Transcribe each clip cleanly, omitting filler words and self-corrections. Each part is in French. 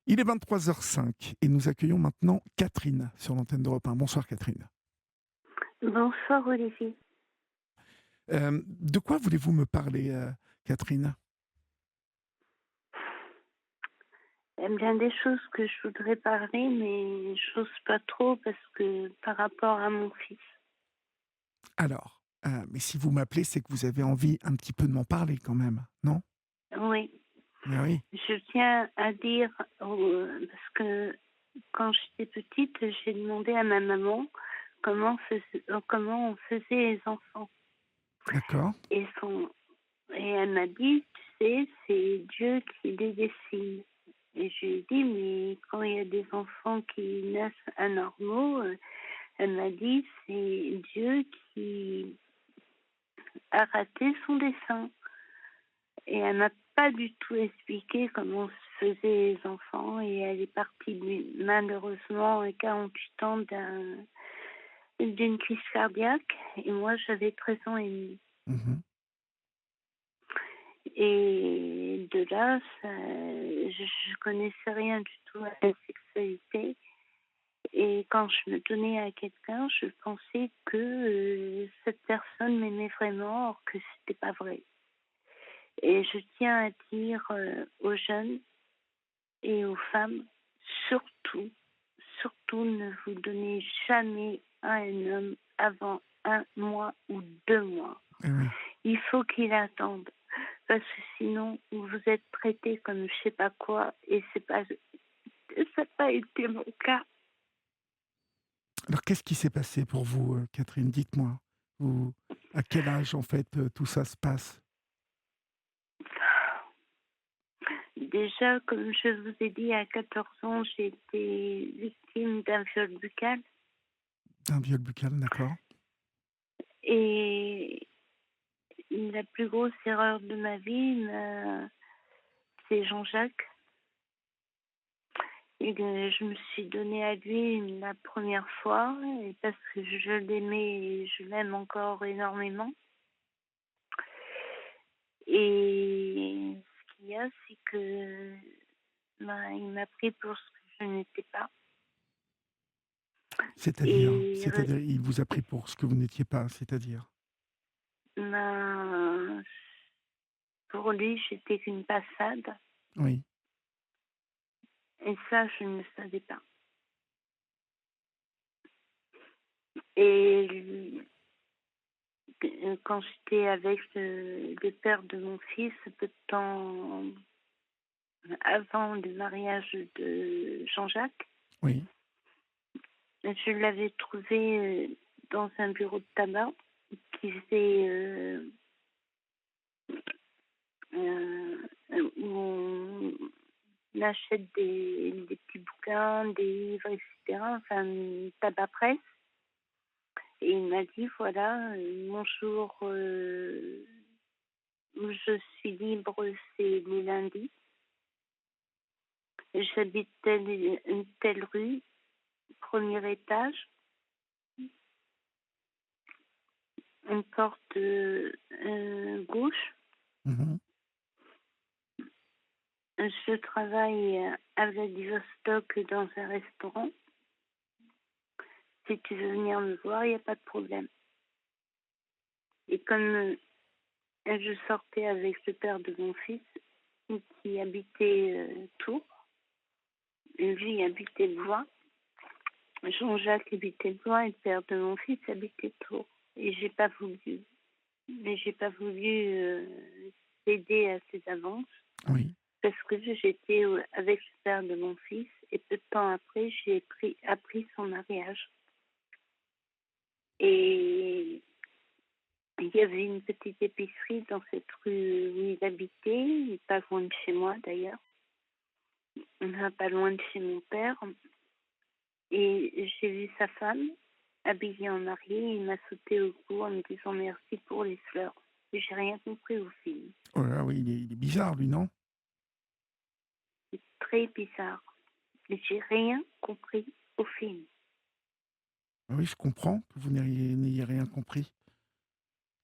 Il est 23h05 et nous accueillons maintenant Catherine sur l'antenne d'Europe 1. Bonsoir Catherine. Bonsoir Olivier. De quoi voulez-vous me parler, Catherine? Il y a bien des choses que je voudrais parler, mais j'ose pas trop parce que par rapport à mon fils. Alors, mais si vous m'appelez, c'est que vous avez envie un petit peu de m'en parler quand même, non? Oui, Mais oui. je tiens à dire, parce que quand j'étais petite, j'ai demandé à ma maman comment on faisait les enfants. D'accord. Et, son, et elle m'a dit, tu sais, c'est Dieu qui les dessine. Et je lui ai dit, mais quand il y a des enfants qui naissent anormaux, elle m'a dit, c'est Dieu qui a raté son dessin. Et elle m'a pas du tout expliqué comment se faisaient les enfants. Et elle est partie malheureusement à 48 ans d'une crise cardiaque. Et moi, j'avais 13 ans et demi. Mhm. Et de là, je connaissais rien du tout à la sexualité. Et quand je me donnais à quelqu'un, je pensais que cette personne m'aimait vraiment, or que c'était pas vrai. Et je tiens à dire aux jeunes et aux femmes, surtout, surtout ne vous donnez jamais à un homme avant 1 mois ou 2 mois. Eh oui. Il faut qu'il attende, parce que sinon vous êtes traité comme je sais pas quoi, et ça n'a pas été mon cas. Alors, qu'est-ce qui s'est passé pour vous, Catherine? Dites-moi. Vous, à quel âge, en fait, tout ça se passe? Déjà, comme je vous ai dit, à 14 ans, j'ai été victime d'un viol buccal. Un viol buccal, d'accord. Et la plus grosse erreur de ma vie, c'est Jean-Jacques. Et je me suis donnée à lui la première fois, et parce que je l'aimais et je l'aime encore énormément. Et ce qu'il y a, c'est que il m'a pris pour ce que je n'étais pas. Et C'est-à-dire, il vous a pris pour ce que vous n'étiez pas, c'est-à-dire? ben, pour lui, j'étais qu'une passade. Oui. Et ça, je ne le savais pas. Et quand j'étais avec le père de mon fils, peu de temps avant le mariage de Jean-Jacques, Oui. je l'avais trouvé dans un bureau de tabac qui faisait où on achète des petits bouquins, des livres, etc. Enfin, tabac presse. Et il m'a dit, voilà, mon jour où je suis libre, c'est le lundi. J'habite une telle rue, premier étage, une porte gauche. Mhm. Je travaille à Vladivostok dans un restaurant. Si tu veux venir me voir, il n'y a pas de problème. Et comme je sortais avec le père de mon fils, qui habitait Tours, et lui habitait Blois, Jean-Jacques habitait Blois et le père de mon fils habitait Tours. Et j'ai pas voulu céder à ses avances Oui. parce que j'étais avec le père de mon fils et peu de temps après, appris son mariage. Et il y avait une petite épicerie dans cette rue où il habitait, pas loin de chez moi d'ailleurs, pas loin de chez mon père. Et j'ai vu sa femme habillée en mariée, et il m'a sauté au cou en me disant merci pour les fleurs. Et j'ai rien compris au film. Oh là là, oui, il est bizarre, lui, non? C'est très bizarre. Mais j'ai rien compris au film. Ah oui, je comprends que vous n'ayez rien compris.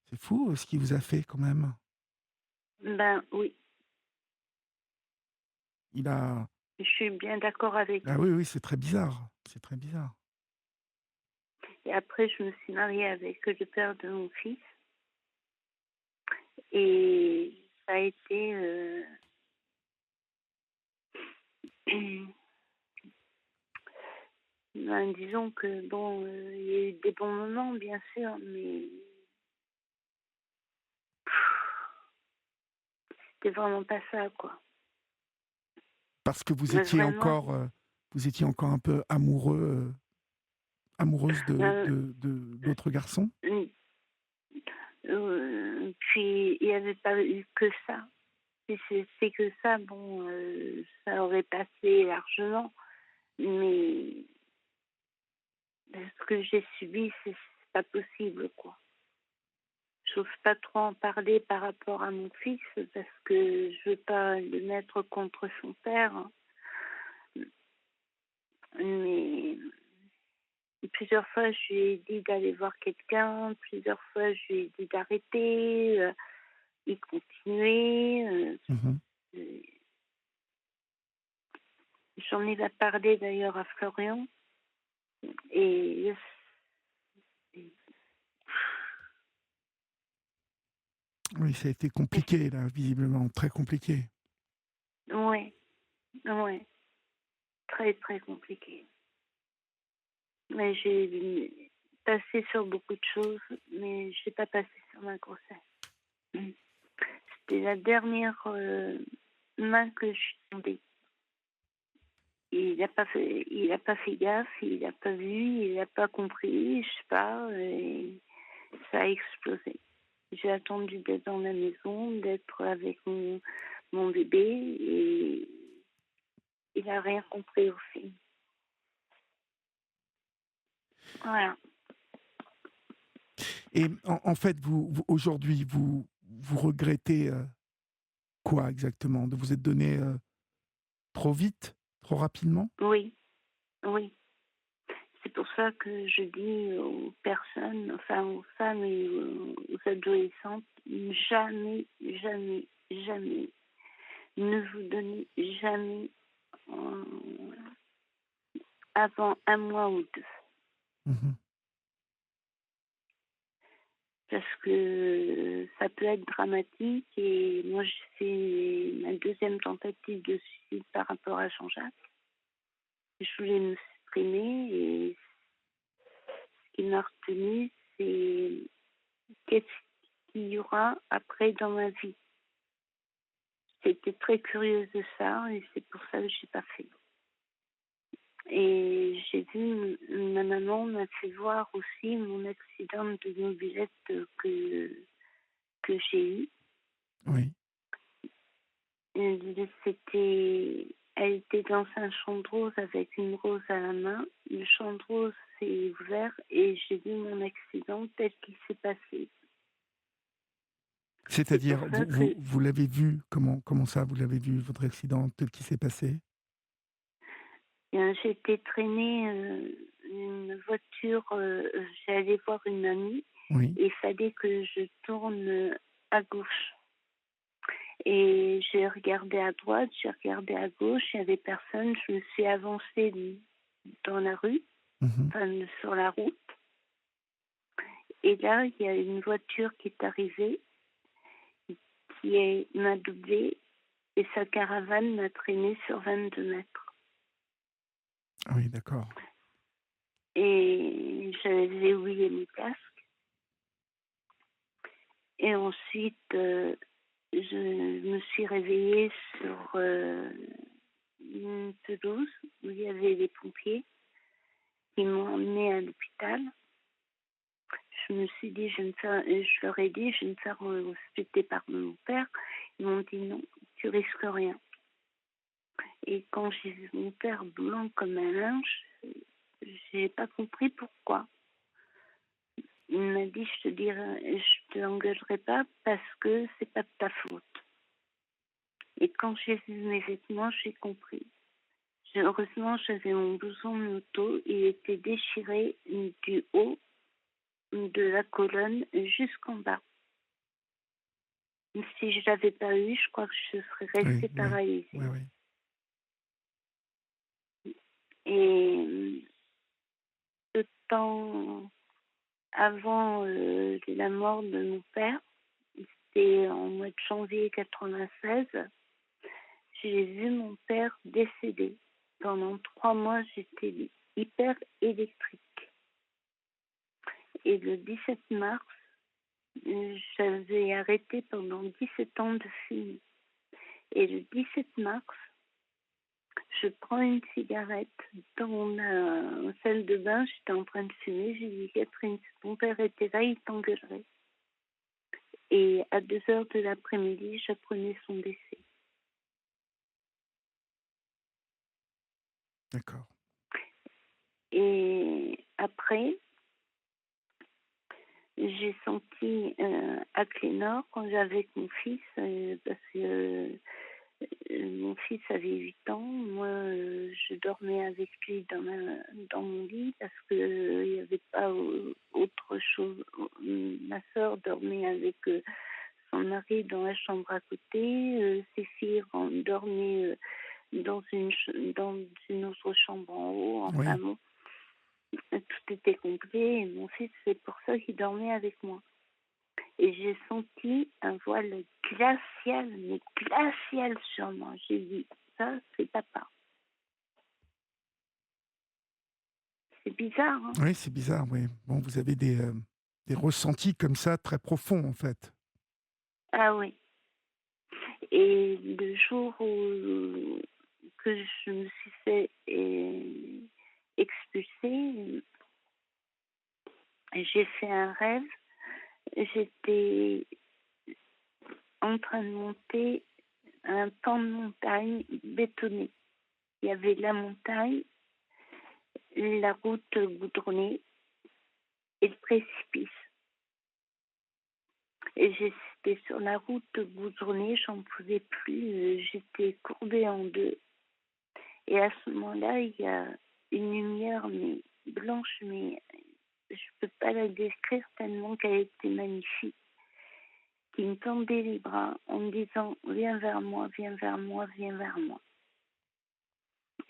C'est fou, ce qu'il vous a fait quand même. Ben oui. Il a Je suis bien d'accord avec Ah vous. oui, oui, c'est très bizarre. C'est très bizarre. Et après, je me suis mariée avec le père de mon fils. Et ça a été... ben, disons que, bon, il y a eu des bons moments, bien sûr, mais c'était vraiment pas ça, quoi. Parce que Mais vraiment, vous étiez encore un peu amoureux, amoureuse euh, d'autres garçons? puis il n'y avait pas eu que ça. Si c'est que ça, bon, ça aurait passé largement. Mais ce que j'ai subi, c'est pas possible, quoi. J'ose pas trop en parler par rapport à mon fils parce que je veux pas le mettre contre son père. Mais plusieurs fois, je lui ai dit d'aller voir quelqu'un. Plusieurs fois, je lui ai dit d'arrêter. Il continuait. Mmh. Euh, J'en ai parlé d'ailleurs à Florian. Et Oui, ça a été compliqué là, visiblement, très compliqué. ouais, ouais, très très compliqué. Mais j'ai passé sur beaucoup de choses, mais je n'ai pas passé sur ma grossesse. Mm. C'était la dernière main que je suis tombée. Il a pas fait gaffe, il n'a pas vu, il n'a pas compris, je sais pas, et ça a explosé. J'ai attendu d'être dans la maison, d'être avec mon bébé, et il n'a rien compris aussi. Voilà. Et en fait, aujourd'hui, vous regrettez, quoi exactement? De vous être donné, trop vite? Trop rapidement? Oui, oui. C'est pour ça que je dis aux personnes, enfin aux femmes et aux adolescentes, jamais, jamais, jamais, ne vous donnez jamais euh, avant un mois ou deux. Mmh. Parce que ça peut être dramatique et moi j'ai fait ma deuxième tentative de suicide par rapport à Jean-Jacques. Je voulais me supprimer et ce qui m'a retenu, c'est qu'est-ce qu'il y aura après dans ma vie. J'étais très curieuse de ça et c'est pour ça que je n'ai pas fait. Et j'ai vu, ma maman m'a fait voir aussi mon accident de mobilette que j'ai eu. Oui. Elle était dans un champ de rose avec une rose à la main. Le champ de rose s'est ouvert et j'ai vu mon accident tel qu'il s'est passé. C'est pour C'est-à-dire, ça que vous l'avez vu, comment ça, vous l'avez vu, votre accident tel qu'il s'est passé? j'ai été traînée une voiture. J'allais voir une amie Oui. et il fallait que je tourne à gauche. Et j'ai regardé à droite, j'ai regardé à gauche, il n'y avait personne. Je me suis avancée dans la rue, Mmh. enfin sur la route. Et là, il y a une voiture qui est arrivée, m'a doublée et sa caravane m'a traînée sur 22 mètres. Ah oui, d'accord. Et j'avais oublié mon casque. Et ensuite, je me suis réveillée sur une pelouse où il y avait des pompiers qui m'ont emmenée à l'hôpital. Je me suis dit, je leur ai dit, je vais me faire hospitaliser par mon père. Ils m'ont dit non, tu risques rien. Et quand j'ai vu mon père blanc comme un linge, j'ai pas compris pourquoi. Il m'a dit, je te engueulerai pas parce que c'est pas de ta faute. Et quand j'ai vu mes vêtements, j'ai compris. Heureusement, j'avais mon blouson de moto, il était déchiré du haut de la colonne jusqu'en bas. Si je l'avais pas eu, je crois que je serais Oui, restée oui, oui, paralysée. oui. Et peu de temps avant la mort de mon père, c'était en mois de janvier 96, j'ai vu mon père décéder. Pendant 3 mois, j'étais hyper électrique. Et le 17 mars, j'avais arrêté pendant 17 ans de fumer. Et le 17 mars, je prends une cigarette dans la salle de bain, j'étais en train de fumer, j'ai dit Catherine, si ton père était là, il t'engueulerait. Et à 2 heures de l'après-midi, j'apprenais son décès. D'accord. Et après, j'ai senti à Clénor, quand j'avais avec mon fils, parce que mon fils avait 8 ans, moi je dormais avec lui dans mon lit parce qu'il n'y avait pas autre chose. Ma soeur dormait avec son mari dans la chambre à côté, ses filles dormaient dans une autre chambre en haut, enfin Oui. bon, tout était complet et mon fils, c'est pour ça qu'il dormait avec moi. Et j'ai senti un voile glacial, mais glacial sur moi. J'ai dit, ça, c'est papa. C'est bizarre, hein? Oui, c'est bizarre, oui. Bon, vous avez des ressentis comme ça très profonds, en fait. Ah oui. Et le jour où que je me suis fait expulser, j'ai fait un rêve. J'étais en train de monter un pan de montagne bétonné. Il y avait la montagne, la route goudronnée et le précipice. Et j'étais sur la route goudronnée, j'en pouvais plus, j'étais courbée en deux. Et à ce moment-là, il y a une lumière mais blanche, mais je peux pas la décrire tellement qu'elle était magnifique, qui me tendait les bras en me disant viens vers moi, viens vers moi, viens vers moi.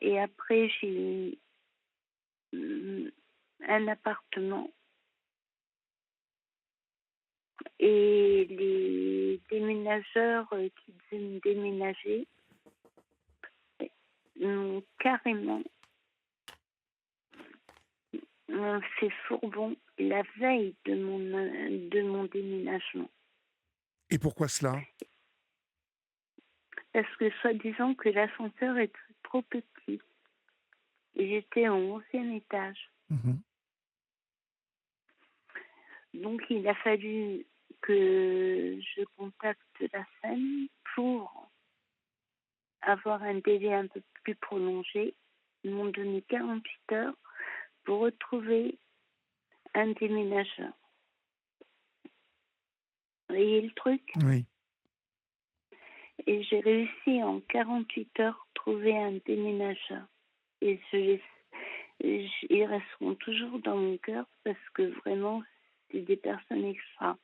Et après, j'ai eu un appartement et les déménageurs qui devaient me déménager m'ont carrément fait fourbon la veille de mon déménagement. Et pourquoi cela? Parce que soi-disant que l'ascenseur est trop petit. Et j'étais au 11e étage. Mhm. Donc il a fallu que je contacte la SEM pour avoir un délai un peu plus prolongé. Ils m'ont donné 48 heures pour retrouver un déménageur. Vous voyez le truc? Oui. Et j'ai réussi en 48 heures à trouver un déménageur. Et ils resteront toujours dans mon cœur parce que vraiment, c'est des personnes extra.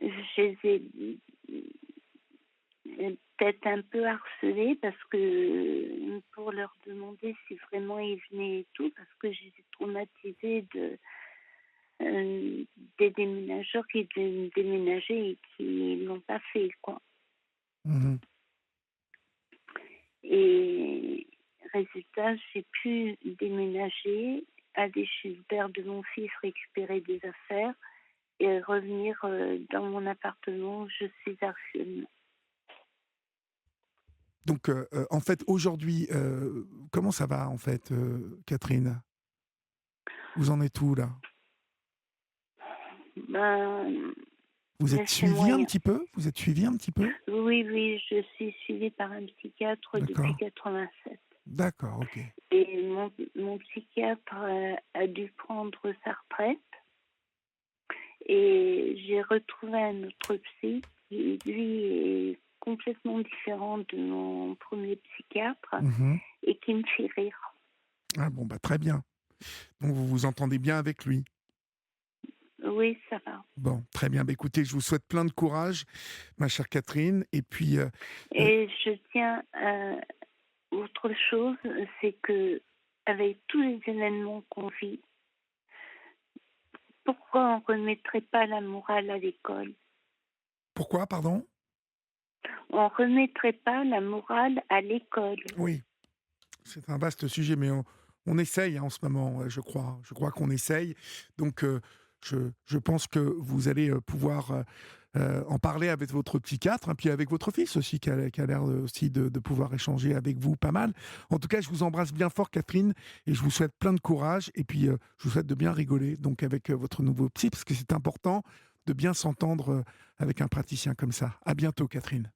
Je les ai peut-être un peu harcelés parce que pour leur demander si vraiment ils venaient et tout, parce que j'étais traumatisée des déménageurs qui devaient déménager et qui ne l'ont pas fait, quoi. Mhm. Et résultat, j'ai pu déménager, aller chez le père de mon fils récupérer des affaires et revenir dans mon appartement où je suis actuellement. Donc, en fait, aujourd'hui, comment ça va, en fait, Catherine? Vous en êtes où, là? Ben, Vous êtes c'est suivi un moyen. petit peu? Vous êtes suivi un petit peu? Oui, oui, je suis suivie par un psychiatre depuis D'accord. 87. D'accord, ok. Et mon psychiatre a dû prendre sa retraite. Et j'ai retrouvé un autre psy qui, lui, est complètement différent de mon premier psychiatre Mhm. et qui me fait rire. Ah bon, bah très bien. Donc, vous vous entendez bien avec lui? Oui, ça va. Bon, très bien. Bah, écoutez, je vous souhaite plein de courage, ma chère Catherine. Et puis, euh, Et je tiens autre chose, c'est que avec tous les événements qu'on vit, pourquoi on remettrait pas la morale à l'école? Pourquoi, pardon? On remettrait pas la morale à l'école. Oui, c'est un vaste sujet, mais on essaye, hein, en ce moment, je crois. Je crois qu'on essaye. Donc, je pense que vous allez pouvoir en parler avec votre psychiatre, hein, puis avec votre fils aussi, qui a l'air aussi de pouvoir échanger avec vous pas mal. En tout cas, je vous embrasse bien fort, Catherine, et je vous souhaite plein de courage. Et puis, je vous souhaite de bien rigoler donc avec votre nouveau psy, parce que c'est important de bien s'entendre avec un praticien comme ça. À bientôt, Catherine.